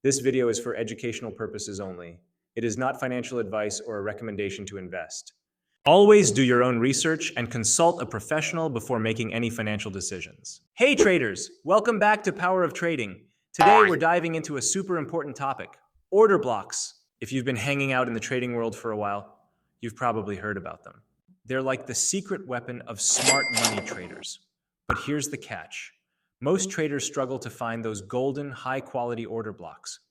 This video is for educational purposes only. It is not financial advice or a recommendation to invest. Always do your own research and consult a professional before making any financial decisions. Hey traders, welcome back to Power of Trading. Today we're diving into a super important topic, order blocks. If you've been hanging out in the trading world for a while, you've probably heard about them. They're like the secret weapon of smart money traders. But here's the catch. Most traders struggle to find those golden, high-quality order blocks.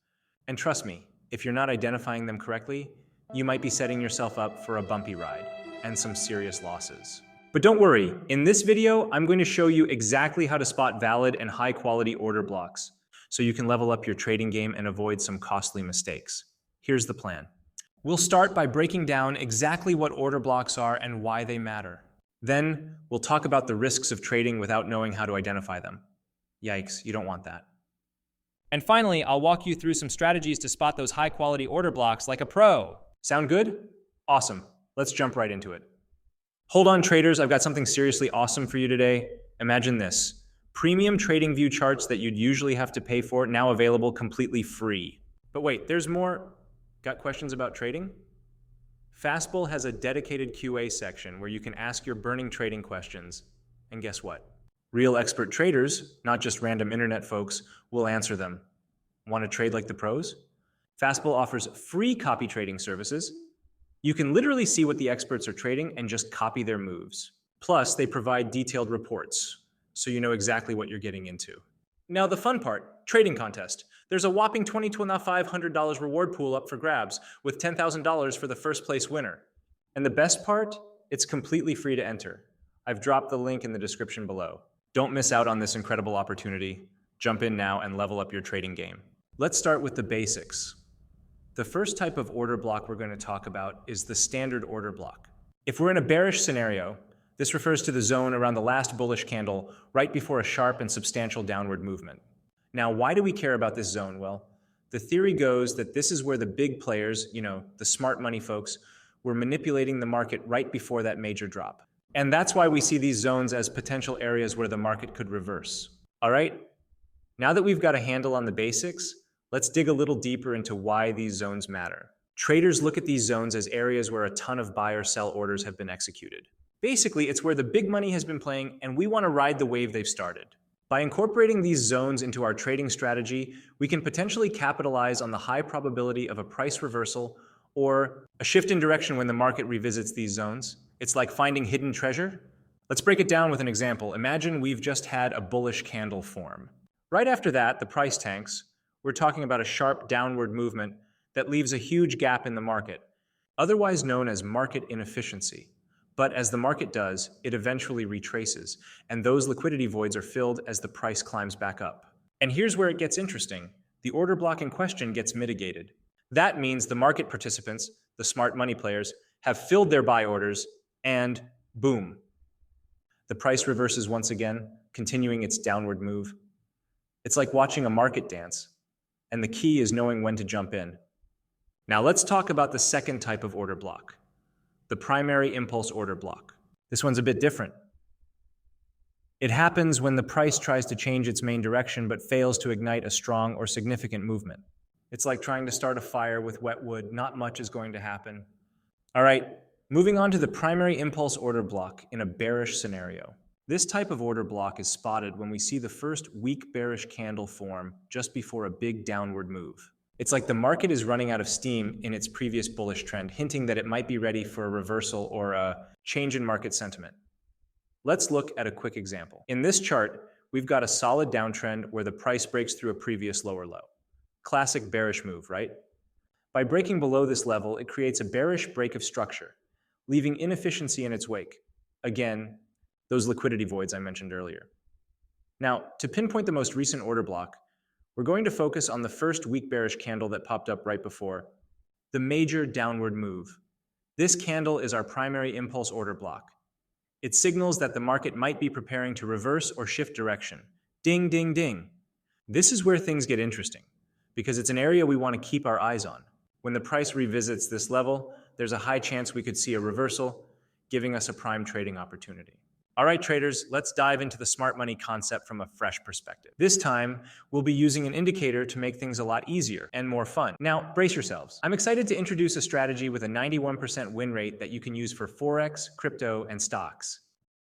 And trust me, if you're not identifying them correctly, you might be setting yourself up for a bumpy ride and some serious losses. But don't worry, in this video, I'm going to show you exactly how to spot valid and high-quality order blocks so you can level up your trading game and avoid some costly mistakes. Here's the plan. We'll start by breaking down exactly what order blocks are and why they matter. Then, we'll talk about the risks of trading without knowing how to identify them. Yikes, you don't want that. And finally, I'll walk you through some strategies to spot those high-quality order blocks like a pro. Sound good? Awesome. Let's jump right into it. Hold on, traders. I've got something seriously awesome for you today. Imagine this. Premium TradingView charts that you'd usually have to pay for, now available completely free. But wait, there's more. Got questions about trading? Fastbull has a dedicated QA section where you can ask your burning trading questions. And guess what? Real expert traders, not just random internet folks, will answer them. Want to trade like the pros? Fastbull offers free copy trading services. You can literally see what the experts are trading and just copy their moves. Plus, they provide detailed reports, so you know exactly what you're getting into. Now the fun part, trading contest. There's a whopping $2,500 reward pool up for grabs, with $10,000 for the first place winner. And the best part? It's completely free to enter. I've dropped the link in the description below. Don't miss out on this incredible opportunity. Jump in now and level up your trading game. Let's start with the basics. The first type of order block we're going to talk about is the standard order block. If we're in a bearish scenario, this refers to the zone around the last bullish candle right before a sharp and substantial downward movement. Now, why do we care about this zone? Well, the theory goes that this is where the big players, the smart money folks, were manipulating the market right before that major drop. And that's why we see these zones as potential areas where the market could reverse. All right? Now that we've got a handle on the basics, let's dig a little deeper into why these zones matter. Traders look at these zones as areas where a ton of buy or sell orders have been executed. Basically, it's where the big money has been playing and we want to ride the wave they've started. By incorporating these zones into our trading strategy, we can potentially capitalize on the high probability of a price reversal or a shift in direction when the market revisits these zones. It's like finding hidden treasure. Let's break it down with an example. Imagine we've just had a bullish candle form. Right after that, the price tanks. We're talking about a sharp downward movement that leaves a huge gap in the market, otherwise known as market inefficiency. But as the market does, it eventually retraces, and those liquidity voids are filled as the price climbs back up. And here's where it gets interesting. The order block in question gets mitigated. That means the market participants, the smart money players, have filled their buy orders, and boom. The price reverses once again, continuing its downward move. It's like watching a market dance, and the key is knowing when to jump in. Now let's talk about the second type of order block. The primary impulse order block. This one's a bit different. It happens when the price tries to change its main direction but fails to ignite a strong or significant movement. It's like trying to start a fire with wet wood. Not much is going to happen. All right, moving on to the primary impulse order block in a bearish scenario. This type of order block is spotted when we see the first weak bearish candle form just before a big downward move. It's like the market is running out of steam in its previous bullish trend, hinting that it might be ready for a reversal or a change in market sentiment. Let's look at a quick example. In this chart, we've got a solid downtrend where the price breaks through a previous lower low. Classic bearish move, right? By breaking below this level, it creates a bearish break of structure, leaving inefficiency in its wake. Again, those liquidity voids I mentioned earlier. Now, to pinpoint the most recent order block, we're going to focus on the first weak bearish candle that popped up right before, the major downward move. This candle is our primary impulse order block. It signals that the market might be preparing to reverse or shift direction. Ding, ding, ding. This is where things get interesting, because it's an area we want to keep our eyes on. When the price revisits this level, there's a high chance we could see a reversal, giving us a prime trading opportunity. All right, traders, let's dive into the smart money concept from a fresh perspective. This time, we'll be using an indicator to make things a lot easier and more fun. Now, brace yourselves. I'm excited to introduce a strategy with a 91% win rate that you can use for Forex, crypto, and stocks.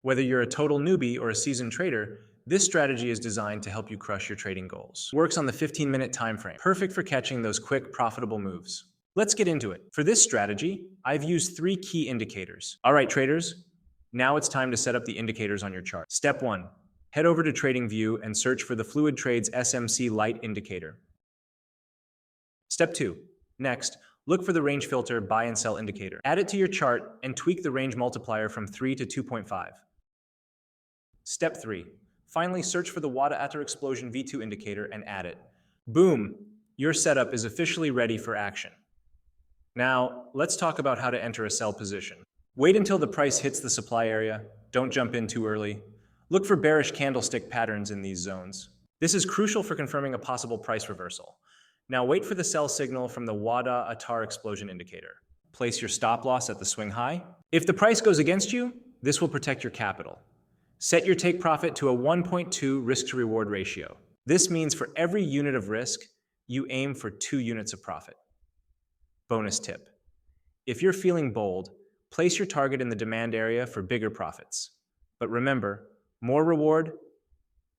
Whether you're a total newbie or a seasoned trader, this strategy is designed to help you crush your trading goals. Works on the 15-minute time frame, perfect for catching those quick, profitable moves. Let's get into it. For this strategy, I've used 3 key indicators. All right, traders, now it's time to set up the indicators on your chart. Step 1. Head over to TradingView and search for the Fluid Trades SMC Light indicator. Step 2. Next, look for the range filter buy and sell indicator. Add it to your chart and tweak the range multiplier from 3 to 2.5. Step 3. Finally, search for the Wada Atar Explosion V2 indicator and add it. Boom! Your setup is officially ready for action. Now, let's talk about how to enter a sell position. Wait until the price hits the supply area. Don't jump in too early. Look for bearish candlestick patterns in these zones. This is crucial for confirming a possible price reversal. Now wait for the sell signal from the Wada Atar Explosion indicator. Place your stop loss at the swing high. If the price goes against you, this will protect your capital. Set your take profit to a 1.2 risk to reward ratio. This means for every unit of risk, you aim for 2 units of profit. Bonus tip. If you're feeling bold, place your target in the demand area for bigger profits. But remember, more reward,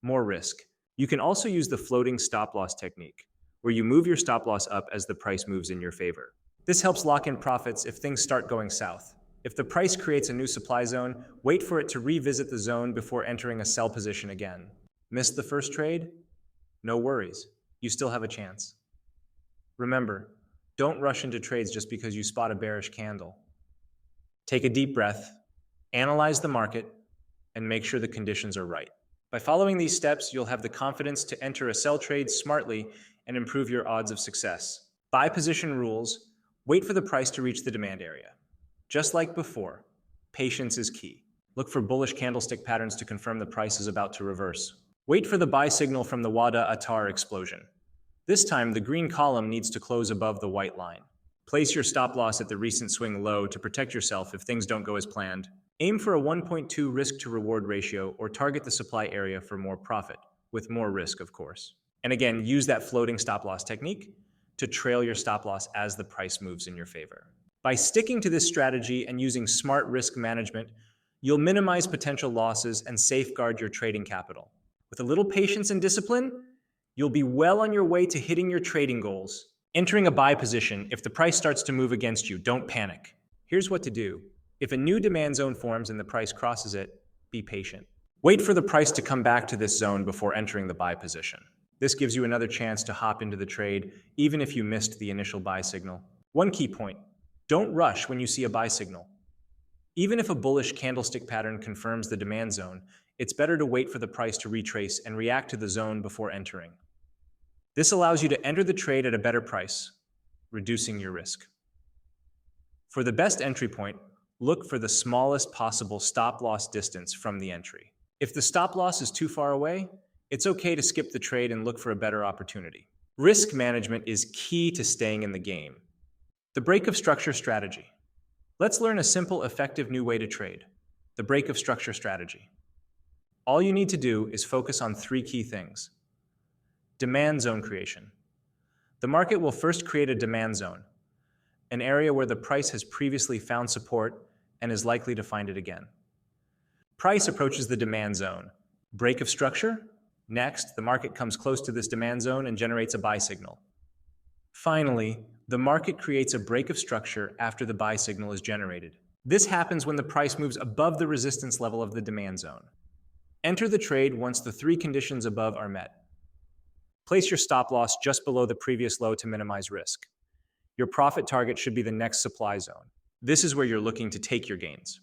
more risk. You can also use the floating stop loss technique, where you move your stop loss up as the price moves in your favor. This helps lock in profits if things start going south. If the price creates a new supply zone, wait for it to revisit the zone before entering a sell position again. Missed the first trade? No worries. You still have a chance. Remember, don't rush into trades just because you spot a bearish candle. Take a deep breath, analyze the market, and make sure the conditions are right. By following these steps, you'll have the confidence to enter a sell trade smartly and improve your odds of success. Buy position rules: wait for the price to reach the demand area. Just like before, patience is key. Look for bullish candlestick patterns to confirm the price is about to reverse. Wait for the buy signal from the Wada Atar Explosion. This time, the green column needs to close above the white line. Place your stop loss at the recent swing low to protect yourself if things don't go as planned. Aim for a 1.2 risk to reward ratio or target the supply area for more profit, with more risk, of course. And again, use that floating stop loss technique to trail your stop loss as the price moves in your favor. By sticking to this strategy and using smart risk management, you'll minimize potential losses and safeguard your trading capital. With a little patience and discipline, you'll be well on your way to hitting your trading goals. Entering a buy position, if the price starts to move against you, don't panic. Here's what to do. If a new demand zone forms and the price crosses it, be patient. Wait for the price to come back to this zone before entering the buy position. This gives you another chance to hop into the trade, even if you missed the initial buy signal. One key point: don't rush when you see a buy signal. Even if a bullish candlestick pattern confirms the demand zone, it's better to wait for the price to retrace and react to the zone before entering. This allows you to enter the trade at a better price, reducing your risk. For the best entry point, look for the smallest possible stop loss distance from the entry. If the stop loss is too far away, it's okay to skip the trade and look for a better opportunity. Risk management is key to staying in the game. The break of structure strategy. Let's learn a simple, effective new way to trade: the break of structure strategy. All you need to do is focus on 3 key things. Demand zone creation. The market will first create a demand zone, an area where the price has previously found support and is likely to find it again. Price approaches the demand zone. Break of structure. Next, the market comes close to this demand zone and generates a buy signal. Finally, the market creates a break of structure after the buy signal is generated. This happens when the price moves above the resistance level of the demand zone. Enter the trade once the 3 conditions above are met. Place your stop loss just below the previous low to minimize risk. Your profit target should be the next supply zone. This is where you're looking to take your gains.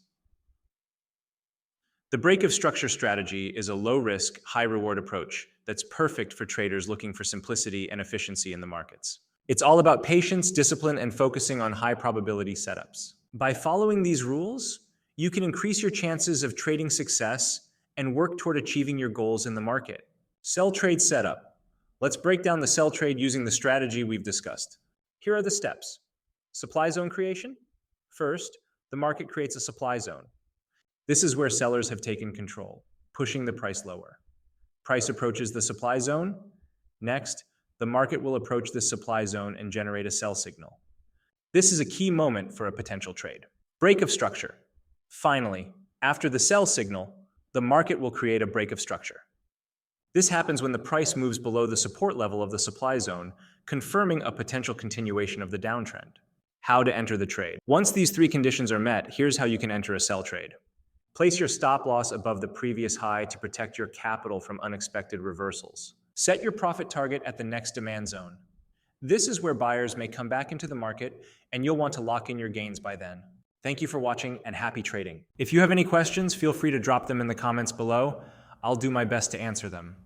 The break of structure strategy is a low-risk, high-reward approach that's perfect for traders looking for simplicity and efficiency in the markets. It's all about patience, discipline, and focusing on high-probability setups. By following these rules, you can increase your chances of trading success and work toward achieving your goals in the market. Sell trade setup. Let's break down the sell trade using the strategy we've discussed. Here are the steps. Supply zone creation. First, the market creates a supply zone. This is where sellers have taken control, pushing the price lower. Price approaches the supply zone. Next, the market will approach this supply zone and generate a sell signal. This is a key moment for a potential trade. Break of structure. Finally, after the sell signal, the market will create a break of structure. This happens when the price moves below the support level of the supply zone, confirming a potential continuation of the downtrend. How to enter the trade. Once these three conditions are met, here's how you can enter a sell trade. Place your stop loss above the previous high to protect your capital from unexpected reversals. Set your profit target at the next demand zone. This is where buyers may come back into the market, and you'll want to lock in your gains by then. Thank you for watching, and happy trading. If you have any questions, feel free to drop them in the comments below. I'll do my best to answer them.